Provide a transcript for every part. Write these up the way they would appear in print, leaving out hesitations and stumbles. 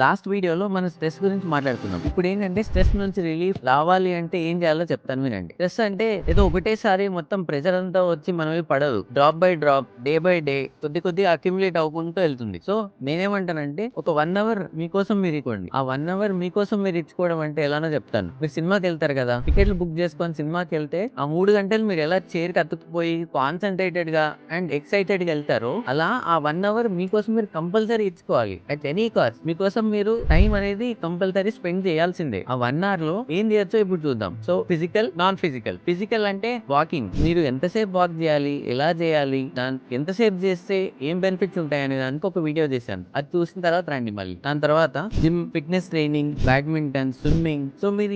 Last వీడియోలో మనం stress గురించి మాట్లాడుకున్నాం. ఇప్పుడు ఏంటంటే స్ట్రెస్ నుంచి రిలీఫ్ రావాలి అంటే ఏం చేయాలో చెప్తాను వినండి. స్ట్రెస్ అంటే ఏదో ఒకటేసారి మొత్తం ప్రెషర్ అంతా వచ్చి మన మీద పడదు. Drop by drop, day by day కొద్దిగా అక్యుములేట్ అవ్వుకుంటూ వెళ్తుంది. సో నేనేమంటానంటే ఒక 1 అవర్ మీకోసం మీరు ఇవ్వండి. ఆ 1 అవర్ మీకోసం మీరు ఇచ్చుకోవడం అంటే ఎలానో చెప్తాను. మీరు సినిమాకి వెళ్తారు కదా, టికెట్లు బుక్ చేసుకొని సినిమాకి వెళ్తే ఆ 3 గంటలు మీరు ఎలా చైర్కి అతుక్కుపోయి కాన్సన్ట్రేటెడ్ గా అండ్ ఎక్సైటెడ్ గా వెళ్తారో అలా ఆ 1 అవర్ మీకోసం మీరు కంపల్సరీ ఇచ్చుకోవాలి. అట్ ఎనీ కాస్ట్ మీకోసం మీరు టైం అనేది కంపల్సరీ స్పెండ్ చేయాల్సిందే. ఆ 1 అవర్ లో ఏం చేయొచ్చో ఇప్పుడు చూద్దాం. So physical, non physical. Physical అంటే వాకింగ్. మీరు ఎంతసేపు వాక్ చేయాలి, ఎలా చేయాలి, ఎంతసేపు చేస్తే ఏం బెనిఫిట్స్ ఉంటాయనే దానికి ఒక వీడియో చేశాను. అది చూసిన తర్వాత రండి మళ్ళీ. దాని తర్వాత gym, fitness training, badminton, swimming. So మీరు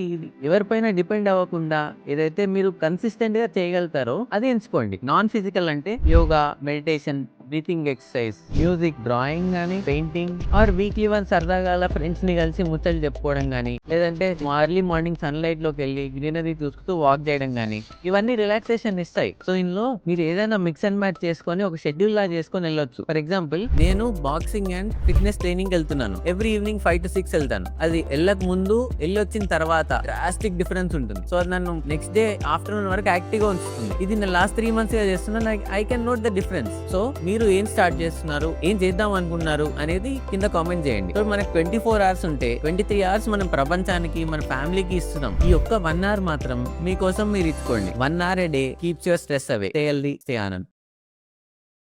ఎవరిపైన డిపెండ్ అవ్వకుండా ఏదైతే మీరు కన్సిస్టెంట్ గా చేయగలుగుతారో అది ఎంచుకోండి. నాన్ ఫిజికల్ అంటే yoga, meditation, breathing exercise, music, drawing గానీ, పెయింటింగ్, ఆర్ వీక్లీ వన్ సరదాగా అలా ఫ్రెండ్స్ ని కలిసి ముచ్చట్లు చెప్పుకోవడం గానీ, లేదంటే ఎర్లీ మార్నింగ్ సన్ లైట్ లోకి వెళ్ళి గ్రీనరీ చూస్తూ వాక్ చేయడం గానీ, ఇవన్నీ రిలాక్సేషన్ ఇస్తాయి. సో ఇందులో మీరు ఏదైనా మిక్స్ అండ్ మ్యాచ్ చేసుకొని ఒక షెడ్యూల్ లా చేసుకొని వెళ్ళొచ్చు. ఫర్ ఎగ్జాంపుల్ నేను బాక్సింగ్ అండ్ ఫిట్నెస్ ట్రైనింగ్ వెళ్తున్నాను. ఎవ్రీ ఈవినింగ్ 5 to 6 వెళ్తాను. అది వెళ్ళక ముందు, వెళ్ళొచ్చిన తర్వాత డ్రాస్టిక్ డిఫరెన్స్ ఉంటుంది. సో అది నన్ను నెక్స్ట్ డే ఆఫ్టర్నూన్ వరకు యాక్టివ్ గా ఉంచుతుంది. ఇది నేను లాస్ట్ 3 months గా చేస్తున్నా. I can note the difference. So మీరు ఏం స్టార్ట్ చేస్తున్నారు, ఏం చేద్దాం అనుకున్నారు అనేది కింద కామెంట్ చేయండి. సో మనకు 24 hours ఉంటే 23 hours మనం ప్రపంచానికి, మన ఫ్యామిలీకి ఇస్తున్నాం. ఈ ఒక్క 1 hour మాత్రం మీకోసం మీరు ఇచ్చుకోండి. 1 hour a day keeps your stress away. Stay healthy, stay Anand.